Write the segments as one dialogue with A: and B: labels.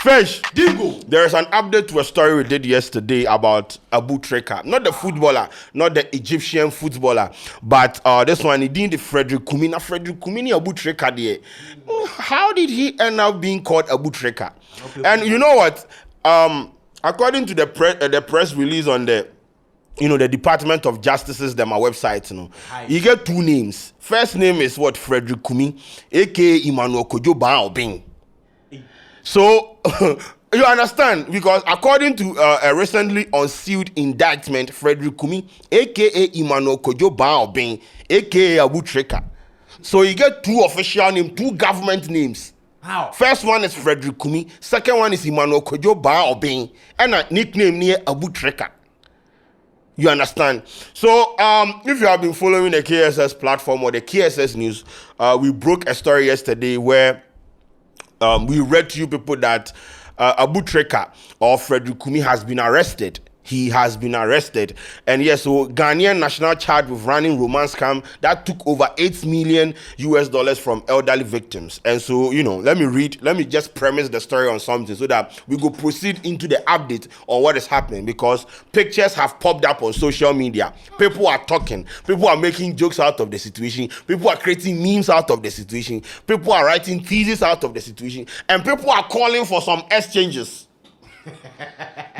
A: Fish.
B: Dingo.
A: There is an update to a story we did yesterday about Abu Trica. Not the footballer, not the Egyptian footballer, but this one, he did the Frederick Kumina. Frederick Kumini Abu Trica there. How did he end up being called Abu Trica? And you know what? According to the press release on the the Department of Justice's my website, you get two names. First name is what? Frederick Kumi, aka Emmanuel Kojo Baobing. So you understand, because according to a recently unsealed indictment, Frederick Kumi, aka Emmanuel Kojo Baobing, aka Abu Trica. So you get two official names, two government names.
B: How?
A: First one is Frederick Kumi, second one is Emmanuel Kojo Baobing, and a nickname near Abu Trica. You understand? So, if you have been following the KSS platform or the KSS news, we broke a story yesterday where we read to you people that Abu Trica or Frederick Kumi has been arrested. He has been arrested. And yes, so Ghanaian national charged with running romance scam that took over $8 million from elderly victims. And so, let me just premise the story on something so that we go proceed into the update on what is happening, because pictures have popped up on social media. People are talking. People are making jokes out of the situation. People are creating memes out of the situation. People are writing theses out of the situation. And people are calling for some exchanges.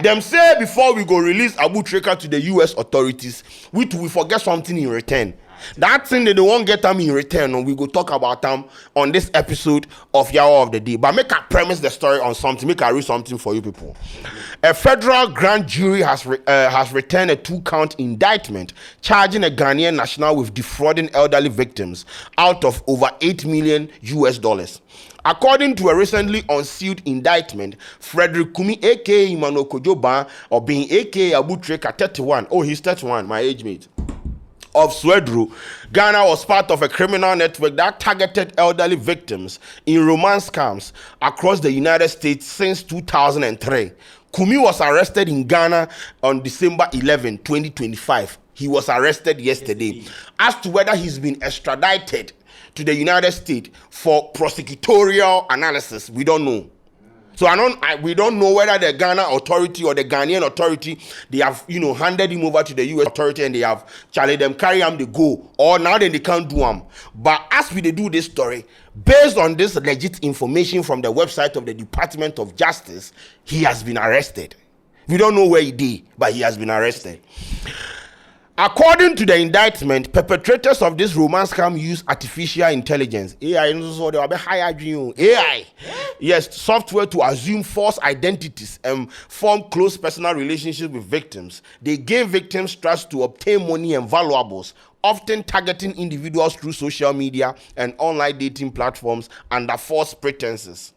A: Them say before we go release Abu Trica to the US authorities, we forget something in return. That thing that they won't get them in return, and we go talk about them on this episode of Yawa of the Day. But make a premise the story on something, make a read something for you people. A federal grand jury has returned a 2-count indictment charging a Ghanaian national with defrauding elderly victims out of over $8 million. According to a recently unsealed indictment, Frederick Kumi, aka Emmanuel Kojo or being aka Abu Trica, 31. Oh, he's 31, my age mate. Of Swedru, Ghana was part of a criminal network that targeted elderly victims in romance scams across the United States since 2003. Kumi was arrested in Ghana on December 11, 2025. He was arrested yesterday. As to whether he's been extradited to the United States for prosecutorial analysis, we don't know. So we don't know whether the Ghana authority or the Ghanaian authority, they have handed him over to the US authority and they have challenged them, carry him, they go, or now then they can't do them. But as we do this story, based on this legit information from the website of the Department of Justice, he has been arrested. We don't know where he did, but he has been arrested. According to the indictment, perpetrators of this romance scam use artificial intelligence, AI, yes, software to assume false identities and form close personal relationships with victims. They gain victims trust to obtain money and valuables, often targeting individuals through social media and online dating platforms under false pretenses.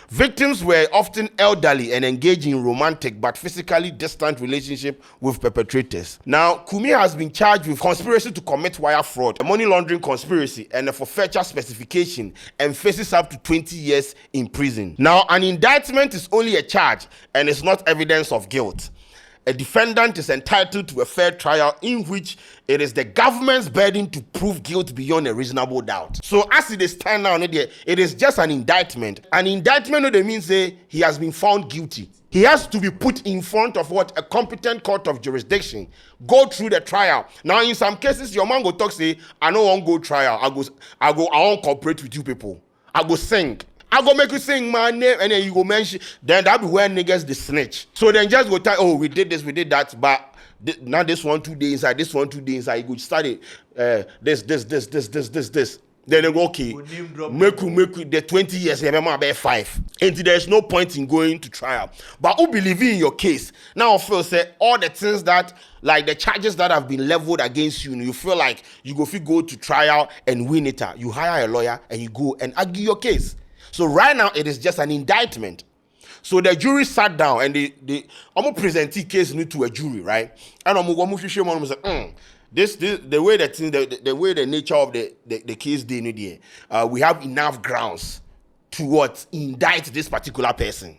A: Victims were often elderly and engaged in romantic but physically distant relationship with perpetrators. Now, Kumi has been charged with conspiracy to commit wire fraud, a money laundering conspiracy, and a forfeiture specification, and faces up to 20 years in prison. Now, an indictment is only a charge and is not evidence of guilt. A defendant is entitled to a fair trial in which it is the government's burden to prove guilt beyond a reasonable doubt. So as it is stand now, it is just an indictment. An indictment means he has been found guilty. He has to be put in front of a competent court of jurisdiction, go through the trial. Now in some cases, your man go talk say, I don't want to go trial. I won't cooperate with you people. I go sing. I go make you sing my name, and then you go mention, then that be where niggas the snitch. So then just go tell, oh, we did this, we did that, but now this 1 2 days inside, this 1 2 days inside, you go start it, this. Then they go, okay, make you the 20 years, remember about 5. And there's no point in going to trial. But who believe in your case? Now I feel say all the things that, like the charges that have been leveled against you, you feel like you go to trial and win it. You hire a lawyer and you go and argue your case. So right now it is just an indictment. So the jury sat down and they almost present the case to a jury, right? And the way the nature of the case we have enough grounds to indict this particular person.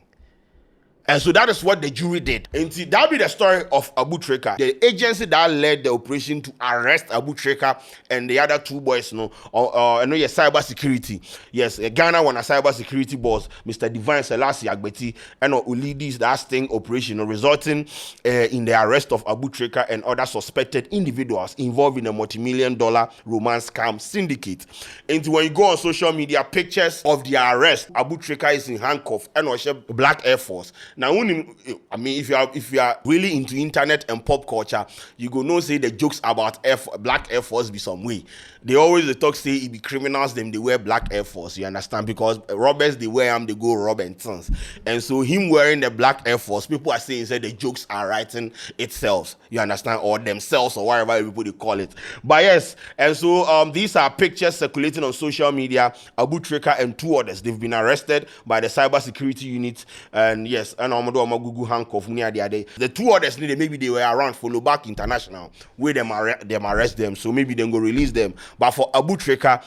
A: And so that is what the jury did. And see, that'll be the story of Abu Trica. The agency that led the operation to arrest Abu Trica and the other two boys, I know your cyber security. Yes, Ghana won a cyber security boss, Mr. Divine Selassie Agbeti, and who lead this that sting operation, resulting in the arrest of Abu Trica and other suspected individuals involved in a multi-million-dollar romance scam syndicate. And when you go on social media, pictures of the arrest, Abu Trica is in handcuffs and Black Air Force. Now, I mean, if you are really into internet and pop culture, you go know say the jokes about Black Air Force be some way. They always talk say it be criminals them they wear Black Air Force. You understand? Because robbers they wear them, they go rob and sons. And so him wearing the Black Air Force, people are saying say the jokes are writing itself. You understand? Or themselves or whatever people they call it. But yes, and so these are pictures circulating on social media. Abu Trica and two others, they've been arrested by the cyber security unit. And yes, and Google handcuff near the other. The two others, maybe they were around Follow Back International, where them arrest them. So maybe they go release them. But for Abu Trica,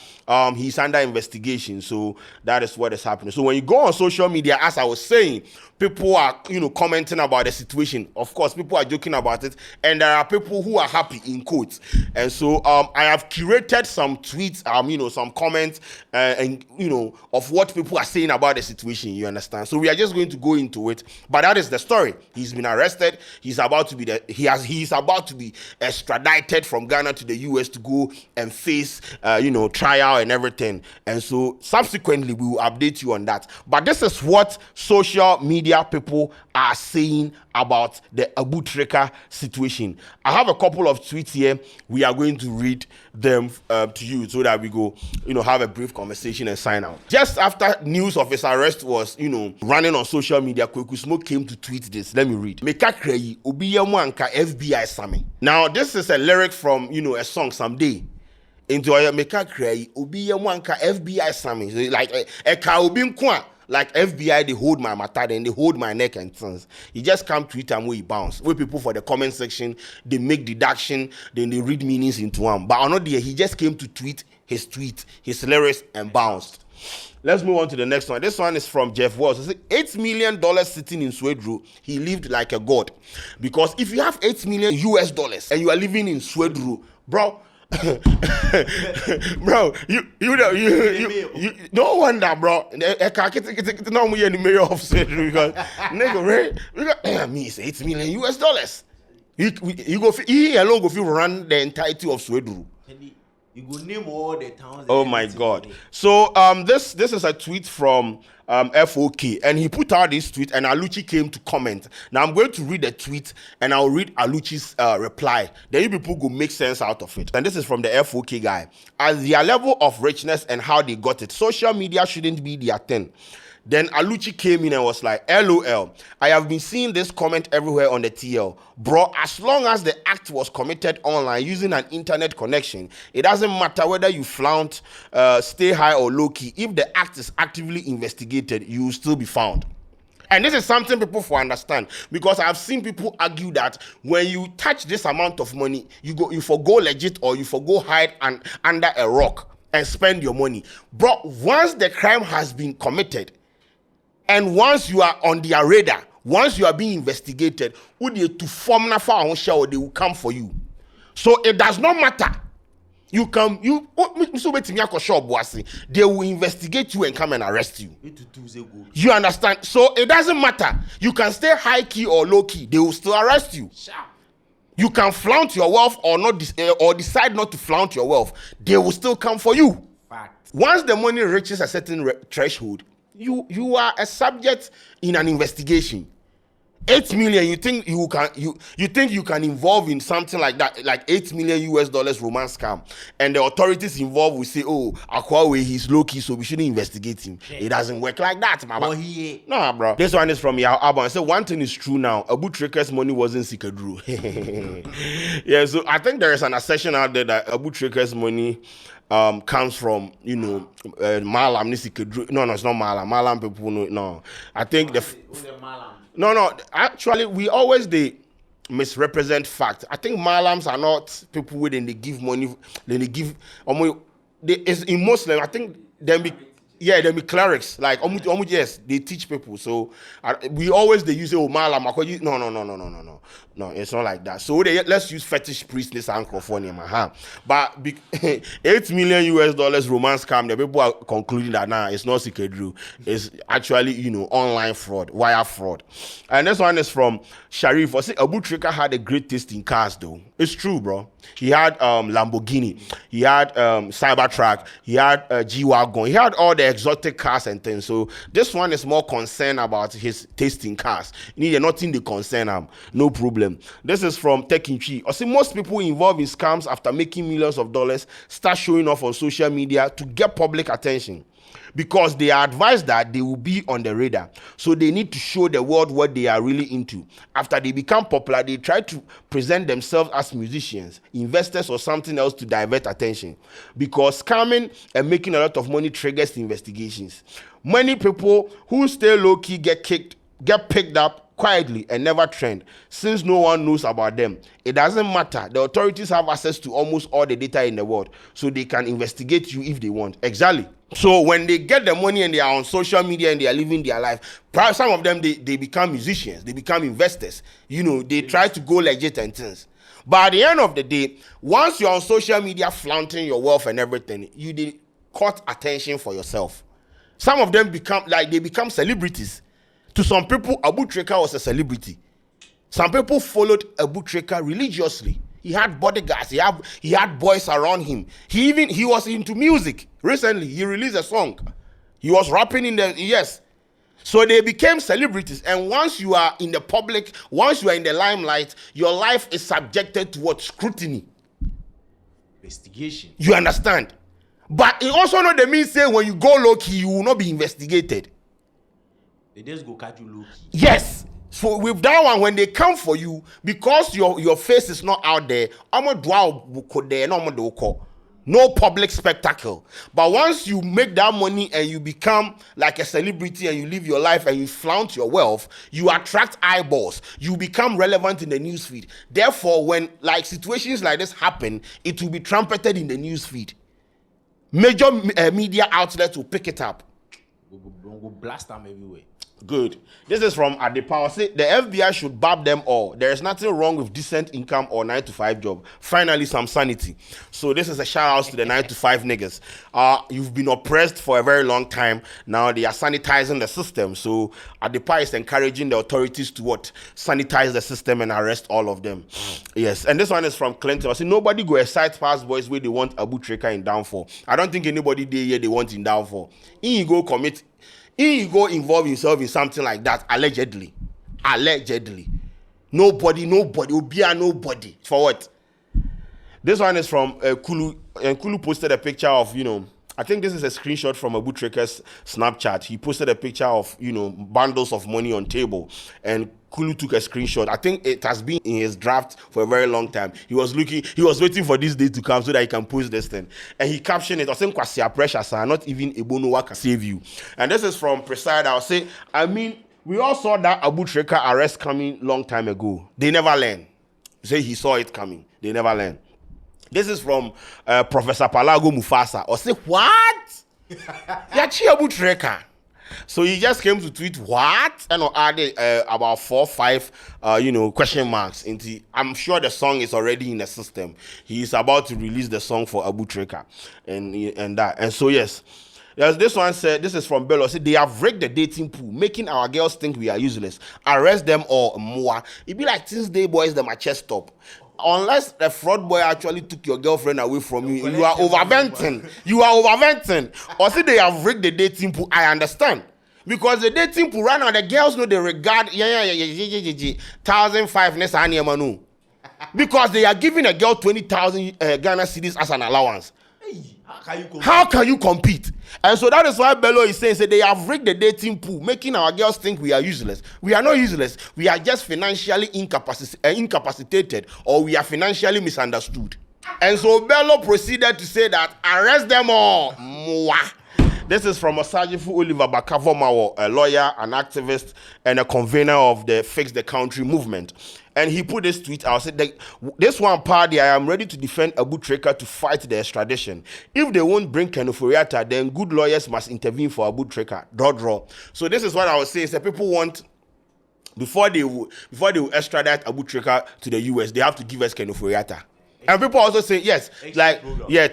A: he's under investigation. So that is what is happening. So when you go on social media, as I was saying, people are, commenting about the situation. Of course, people are joking about it, and there are people who are happy in quotes. And so I have curated some tweets, some comments, and of what people are saying about the situation. You understand? So we are just going to go into it. But that is the story. He's been arrested. He's about to be he's about to be extradited from Ghana to the US to go and face trial and everything. And so subsequently we will update you on that. But this is what social media people are saying about the Abu Trica situation. I have a couple of tweets here. We are going to read them to you so that we go, have a brief conversation and sign out. Just after news of his arrest was, running on social media, Kweku Smoke came to tweet this. Let me read. Meka krei obi yamwanka FBI sami. Now this is a lyric from, a song Someday. Into Meka krei obi yamwanka FBI sami. Like a kaubim kwa. Like FBI, they hold my matter, then they hold my neck and things. He just come tweet and where he bounce. Where people for the comment section, they make deduction, then they read meanings into one. But on day, he just came to tweet, his lyrics, and bounced. Let's move on to the next one. This one is from Jeff Wells. He said, $8 million sitting in Swedru. He lived like a god. Because if you have $8 million US and you are living in Swedru, bro, bro, you no wonder, bro. I can't get no more any mayor of Sweden because nigga, right? Me say $8 million US. You go, he alone go run the entirety of Sweden.
B: You go name all the towns.
A: Oh my God! So this is a tweet from FOK, and he put out this tweet, and Aluchi came to comment. Now I'm going to read the tweet, and I'll read Aluchi's reply. Then you people go make sense out of it. And this is from the FOK guy. At their level of richness and how they got it, social media shouldn't be their thing. Then Aluchi came in and was like, LOL, I have been seeing this comment everywhere on the TL. Bro, as long as the act was committed online using an internet connection, it doesn't matter whether you flaunt, stay high or low key. If the act is actively investigated, you will still be found. And this is something people for understand, because I've seen people argue that when you touch this amount of money, you forgo legit or you forgo hide under a rock and spend your money. Bro, once the crime has been committed, and once you are on their radar, once you are being investigated, to form na for show, they will come for you. So it does not matter. They will investigate you and come and arrest you. You understand? So it doesn't matter. You can stay high key or low key, they will still arrest you. You can flaunt your wealth or not, or decide not to flaunt your wealth, they will still come for you.
B: Fact.
A: Once the money reaches a certain threshold, you are a subject in an investigation. 8 million, you think you can involve in something like that, like $8 million US romance scam, and the authorities involved will say, oh, Akwawe, he's low key, so we shouldn't investigate him. Yeah. It doesn't work like that, mama. Nah, bro. This one is from Yao Abba. I said one thing is true now. Abu Trica's money wasn't Sikadru. Yeah, so I think there is an assertion out there that Abu Trica's money comes from, Malam Nisikadru. No, it's not Malam. Malam people know. No, I think No, actually, we always misrepresent fact. I think Malams are not people when they give money, then they give. It's in Muslim. I think them Yeah, they be clerics. Like, yes, they teach people. So we always they use Mala Makoji. No. No, it's not like that. So let's use fetish priest this California, But $8 million US romance scam. The people are concluding that now it's not secret drew. It's actually online fraud, wire fraud. And this one is from Sharif. I say Abu Trica had a great taste in cars, though. It's true, bro. He had Lamborghini, he had Cybertruck, he had G-Wagon, he had all the exotic cars and things. So this one is more concerned about his taste in cars. Need nothing to concern him, no problem. This is from Tekinchi. I see most people involved in scams after making millions of dollars start showing off on social media to get public attention, because they are advised that they will be on the radar. So they need to show the world what they are really into. After they become popular, they try to present themselves as musicians, investors, or something else to divert attention. Because scamming and making a lot of money triggers investigations. Many people who stay low-key get picked up quietly and never trend, since no one knows about them. It doesn't matter. The authorities have access to almost all the data in the world, so they can investigate you if they want. Exactly. So when they get the money and they are on social media and they are living their life, some of them, they become musicians, they become investors. They try to go legit and things. But at the end of the day, once you're on social media flaunting your wealth and everything, you caught attention for yourself. Some of them become celebrities. To some people, Abu Trica was a celebrity. Some people followed Abu Trica religiously. He had bodyguards. He had boys around him. He was into music. Recently, he released a song. He was rapping yes. So they became celebrities. And once you are in the public, once you are in the limelight, your life is subjected to what? Scrutiny.
B: Investigation.
A: You understand? But it also not the means say when you go low-key, you will not be investigated.
B: They just go catch you low-key.
A: Yes. So with that one, when they come for you, because your face is not out there, no public spectacle. But once you make that money and you become like a celebrity and you live your life and you flaunt your wealth, you attract eyeballs. You become relevant in the newsfeed. Therefore, when situations like this happen, it will be trumpeted in the newsfeed. Major media outlets will pick it up.
B: We'll blast them everywhere.
A: Good. This is from Adepower. Say the FBI should barb them all. There is nothing wrong with decent income or 9-to-5 job. Finally, some sanity. So this is a shout out to the 9-to-5 niggas. You've been oppressed for a very long time. Now they are sanitizing the system. So Adepower is encouraging the authorities to sanitize the system and arrest all of them. Yes. And this one is from Clinton. I say nobody go excite past boys where they want Abu Trica in downfall. I don't think anybody there here they want in downfall. He go involve himself in something like that, allegedly. Nobody. For what? This one is from Kulu, and Kulu posted a picture of, I think this is a screenshot from Abu Trica's Snapchat. He posted a picture of, bundles of money on table, and Kulu took a screenshot. I think it has been in his draft for a very long time. He was waiting for this day to come so that he can post this thing. And he captioned it, I think, "Kwasia pressure, sir, not even Ebonowa can save you." And this is from Preside. I'll say, we all saw that Abu Trica arrest coming long time ago. They never learn. Say he saw it coming. They never learn. This is from Professor Palago Mufasa. Or say, what? Yachi Abu Trica. So he just came to tweet what and added about 4 or 5 question marks into. I'm sure the song is already in the system. He is about to release the song for Abu Trica and that. And so yes, this one said, this is from Bello. Said they have rigged the dating pool, making our girls think we are useless. Arrest them or more. It be like since day boys them at chest top. Unless the fraud boy actually took your girlfriend away from you, you are overventing. Or say they have rigged the dating pool. I understand. Because the dating pool right now, the girls know they regard 1,005 nessa manu. Because they are giving a girl 20,000 Ghana cedis as an allowance. How can you compete? And so that is why Bello is saying they have rigged the dating pool, making our girls think we are useless. We are not useless. We are just financially incapacitated, or we are financially misunderstood. And so Bello proceeded to say that arrest them all. Mwah. This is from Osajifu Oliver Bakavomawo, a lawyer, an activist, and a convener of the Fix the Country movement. And he put this tweet out, said, this one party, I am ready to defend Abu Trica to fight the extradition. If they won't bring Kenufuriata, then good lawyers must intervene for Abu Trica. Draw. So this is what I was saying, so people want, before they will extradite Abu Trica to the US, they have to give us Kenufuriata. And people also say, yes, like,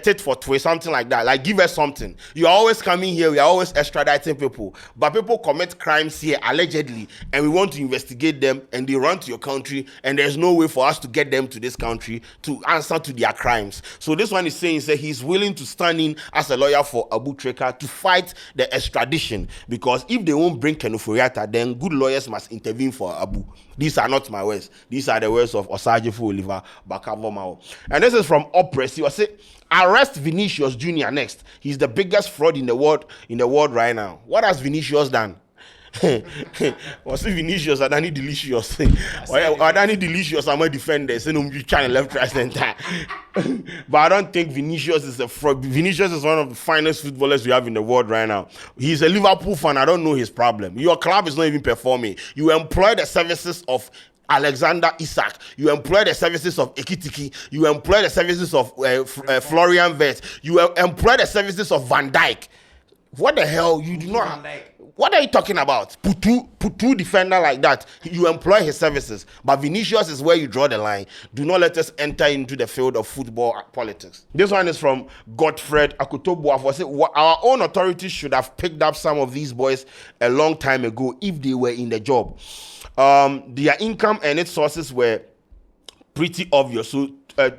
A: tit for twist, something like that. Like, give us something. You are always coming here, we are always extraditing people. But people commit crimes here, allegedly, and we want to investigate them, and they run to your country, and there's no way for us to get them to this country to answer to their crimes. So this one is saying that he's willing to stand in as a lawyer for Abu Trica to fight the extradition. Because if they won't bring Kenufuriata, then good lawyers must intervene for Abu. These are not my words. These are the words of Osagyefo Oliver Bakavomao. And this is from Opress. He was saying, arrest Vinicius Jr. next. He's the biggest fraud in the world right now. What has Vinicius done? Was Vinicius Adani delicious? Adani delicious, I'm a defender. Say no, you trying left, right, center. But I don't think Vinicius is a fraud. Vinicius is one of the finest footballers we have in the world right now. He's a Liverpool fan. I don't know his problem. Your club is not even performing. You employ the services of Alexander Isak, you employ the services of Ekitiki, you employ the services of Florian Wirtz, you employ the services of Van Dijk. What the hell? You do not. What are you talking about? Putu defender like that. You employ his services. But Vinicius is where you draw the line. Do not let us enter into the field of football politics. This one is from Godfred Akutobuafo. Our own authorities should have picked up some of these boys a long time ago if they were in the job. Their income and its sources were pretty obvious. So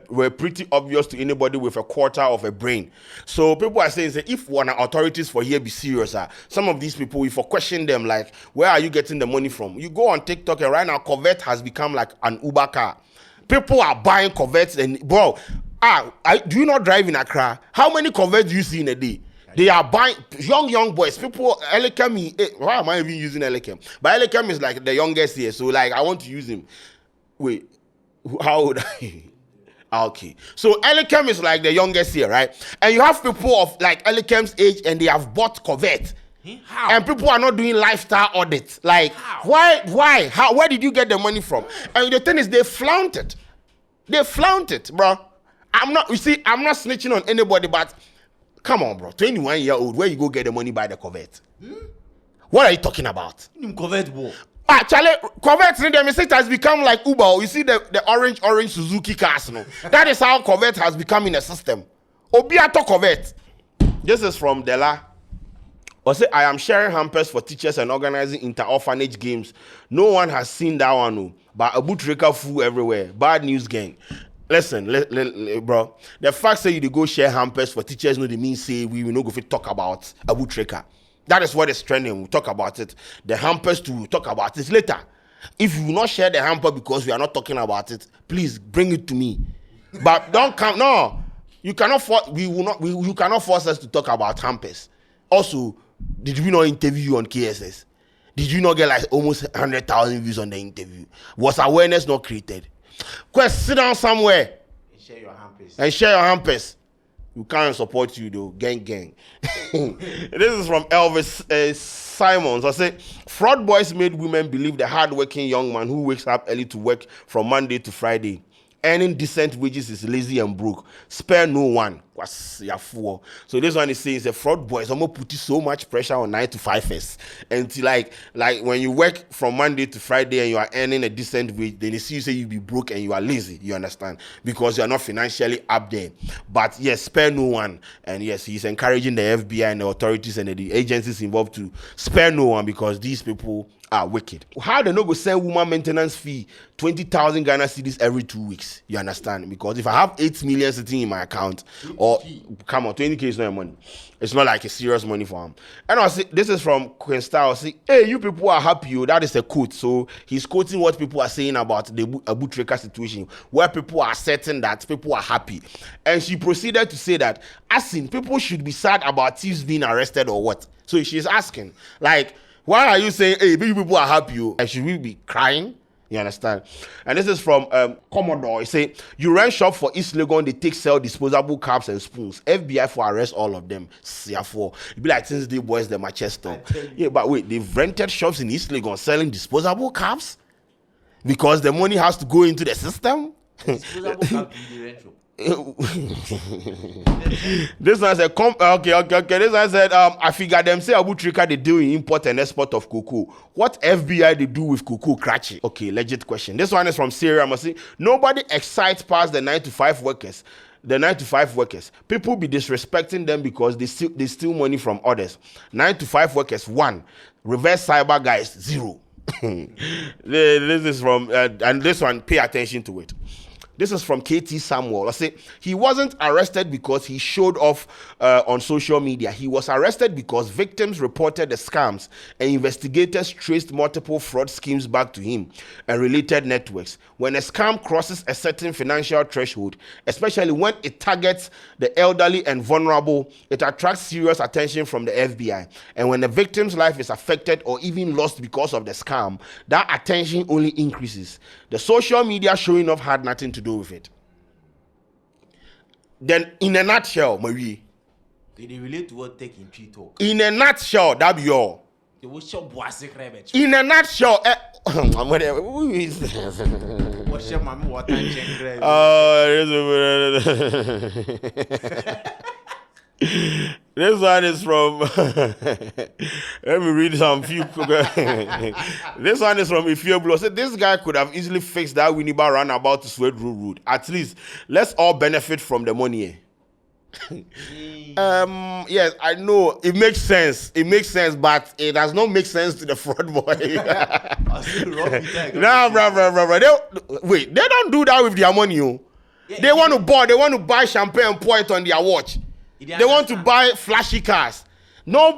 A: were pretty obvious to anybody with a quarter of a brain. So people are saying, if one authorities for here be serious, some of these people, if you question them, like, where are you getting the money from? You go on TikTok and right now Corvette has become like an Uber car. People are buying Corvettes and bro, do you not drive in Accra? How many Corvettes do you see in a day? They are buying young boys. People, Elekem, why am I even using Elekem? But Elekem is like the youngest here, so like I want to use him. Wait, how old are you? Okay, so Elekem is like the youngest here, right? And you have people of like Elekem's age and they have bought Corvette. How? And people are not doing lifestyle audits. Like, how? Why? How? Where did you get the money from? And the thing is, they flaunt it. They flaunt it, bro. I'm not snitching on anybody, but come on, bro. 21-year-old, where you go get the money by the Corvette? What are you talking about?
B: Corvette, bro.
A: Charlie, Corvette it has become like Uber. You see the orange Suzuki cars, no? That is how Corvette has become in a system. Obiato Corvette. This is from Dela. I am sharing hampers for teachers and organizing inter-orphanage games. No one has seen that one, no. But Abu Trica fool everywhere. Bad news gang. Listen, bro. The fact say you go share hampers for teachers, no, they mean say we will not go to talk about Abu Trica. That is what is trending. We'll talk about it. The hampers to talk about it later. If you will not share the hamper because we are not talking about it, please bring it to me. But don't come. No, you cannot. You cannot force us to talk about hampers. Also, did we not interview you on KSS? Did you not get like almost 100,000 views on the interview? Was awareness not created? Sit down somewhere
B: and share
A: your hampers. We can't support you though, gang. This is from Elvis Simons. I say, fraud boys made women believe the hardworking young man who wakes up early to work from Monday to Friday, earning decent wages, is lazy and broke. Spare no one. So this one is saying, fraud boys almost put so much pressure on 9 to 5ers. And like when you work from Monday to Friday and you are earning a decent wage, then they see you say you be broke and you are lazy. You understand? Because you are not financially up there. But yes, spare no one. And yes, he's encouraging the FBI and the authorities and the agencies involved to spare no one because these people are wicked. How they not go send woman maintenance fee 20,000 Ghana cedis every 2 weeks? You understand? Because if I have 8 million sitting in my account, or come on, 20K is not money. It's not like a serious money for him. And I say, this is from Queen Star. I say, hey, you people are happy. That is a quote. So he's quoting what people are saying about the Abu Trica situation, where people are certain that people are happy. And she proceeded to say that, as in, people should be sad about thieves being arrested or what? So she's asking, like, why are you saying, hey, people are happy? And should we be crying? You understand? And this is from Commodore. He say, you rent shop for East Legon, they sell disposable cups and spoons. FBI for arrest all of them. Therefore, it be like since the boys, the Manchester. Yeah, but wait, they've rented shops in East Legon selling disposable cups? because the money has to go into the system.
B: Disposable cap to the rent.
A: This one said, okay. This one said, I figure them say Abu Trica they do in import and export of cocoa. What FBI they do with cocoa cratchy? Okay, legit question. This one is from Syria. Nobody excites past the 9 to 5 workers. The 9 to 5 workers. People be disrespecting them because they steal money from others. 9 to 5 workers, 1. Reverse cyber guys, 0. This is from, and this one, pay attention to it. This is from KT Samuel. I say he wasn't arrested because he showed off on social media. He was arrested because victims reported the scams and investigators traced multiple fraud schemes back to him and related networks. When a scam crosses a certain financial threshold, especially when it targets the elderly and vulnerable, it attracts serious attention from the FBI. And when the victim's life is affected or even lost because of the scam, that attention only increases. The social media showing off had nothing to do with it. Then, in a nutshell, Marie.
B: They relate to what take in tree talk.
A: In a nutshell, that be all.
B: They will show boise crabage.
A: In a nutshell, who is this?
B: What's your mama? What time check?
A: This one is from. Let me read some few. This one is from Ifioblo. So this guy could have easily fixed that Winneba roundabout to Swed Road. At least let's all benefit from the money. Yes, I know it makes sense. It makes sense, but it does not make sense to the fraud boy. Nah, bro. Wait, they don't do that with their money. Yeah, they want to buy champagne and pour it on their watch. They want to buy flashy cars. They are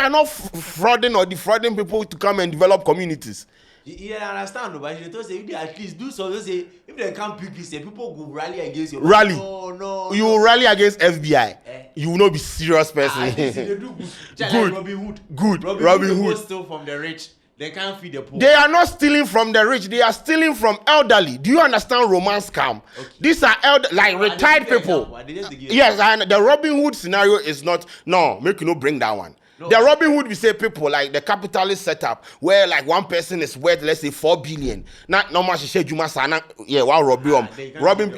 A: not frauding or defrauding people to come and develop communities.
B: Yeah, I understand, but you say if they at least do so, say if they can't pick this, people go rally against you.
A: Rally.
B: No.
A: You will rally against FBI. You will not be serious person.
B: They do good.
A: Good. Robin Hood.
B: Steal from the rich. They can't feed the poor.
A: They are not stealing from the rich. They are stealing from elderly. Do you understand romance scam? Okay. These are retired people. Yes, and the Robin Hood scenario is not. No, make you no bring that one. No. The Robin Hood, we say people like the capitalist setup where like one person is worth, let's say 4 billion. Not no much Juma Sana. Yeah, wow, Robin,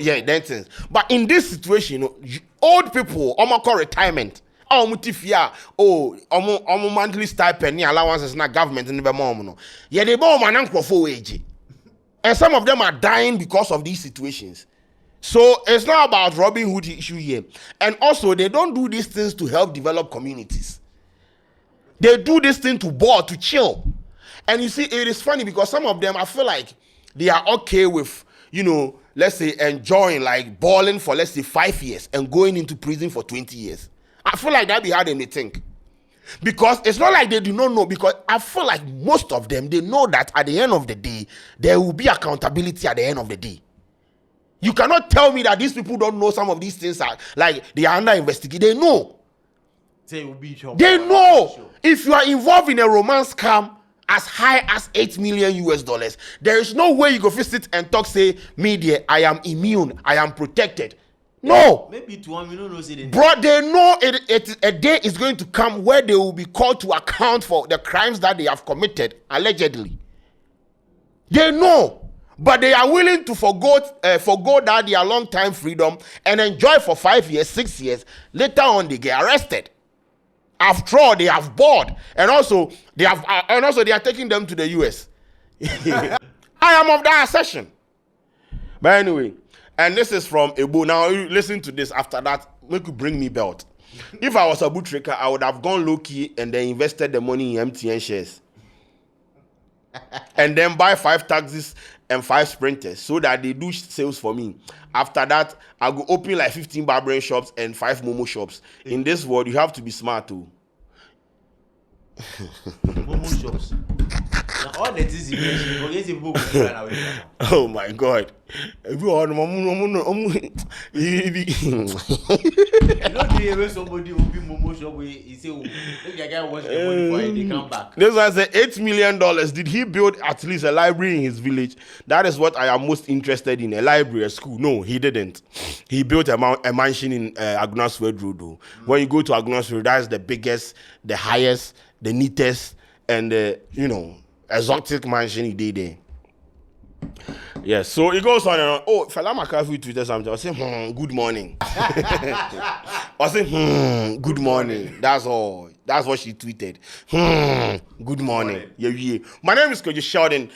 A: yeah, then things. But in this situation, old people, call retirement. Monthly stipend, allowances, not government in the moment. Yeah, they born man for wage. And some of them are dying because of these situations. So it's not about Robin Hood issue here. And also, they don't do these things to help develop communities. They do this thing to bore, to chill. And you see, it is funny because some of them, I feel like they are okay with, let's say, enjoying, like, balling for, let's say, 5 years and going into prison for 20 years. I feel like that be how they may think. Because it's not like they do not know, because I feel like most of them, they know that at the end of the day, there will be accountability at the end of the day. You cannot tell me that these people don't know some of these things are, like, they are under investigation. They know. They know. Sure. If you are involved in a romance scam as high as $8 million, there is no way you go visit and talk, say, media, I am immune, I am protected. No.
B: Maybe to one, we don't know.
A: Bro, they know a day is going to come where they will be called to account for the crimes that they have committed, allegedly. They know. But they are willing to forgo that their long-time freedom and enjoy for 5 years, 6 years. Later on, they get arrested. After all, they have bored, and also they are taking them to the US. I am of that session. But anyway, and this is from Ebo. Now listen to this. After that, make you bring me belt. If I was a Abu Trica, I would have gone low key and then invested the money in MTN shares, and then buy 5 taxis and 5 sprinters so that they do sales for me. After that, I go open like 15 barbering shops and 5 Momo shops. In this world, you have to be smart too.
B: Momo shops. All that is
A: oh my God. Everyone,
B: somebody open Momo shop where he say, maybe a guy watch the money for it, they come back.
A: This one said $8 million. Did he build at least a library in his village? That is what I am most interested in. A library, a school. No, he didn't. He built a mansion in Agnoswed Road. When you go to Agnoswed Road, that is the biggest, the highest, the neatest, and exotic mansion he did there. Yes, so it goes on and on. Oh, Fela McCarthy tweeted something. I say, good morning. I say, good morning. That's all. That's what she tweeted. Good morning. Yeah. My name is Sheldon.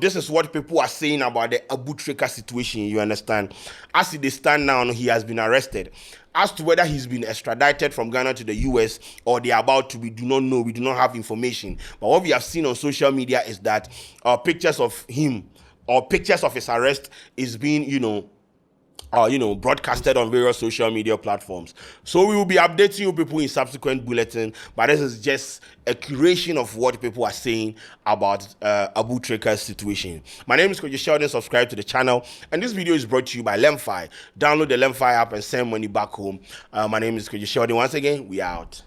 A: This is what people are saying about the Abu Trica situation. You understand? As they stand now, he has been arrested. As to whether he's been extradited from Ghana to the US or they are about to, we do not know. We do not have information. But what we have seen on social media is that pictures of him or pictures of his arrest is being, broadcasted on various social media platforms. So we will be updating you people in subsequent bulletin, but this is just a curation of what people are saying about Abu Trica's situation. My name is Sheldon. Subscribe to the channel, and this video is brought to you by Lemfi. Download the Lemfi app and send money back home. My name is Sheldon. Once again, we are out.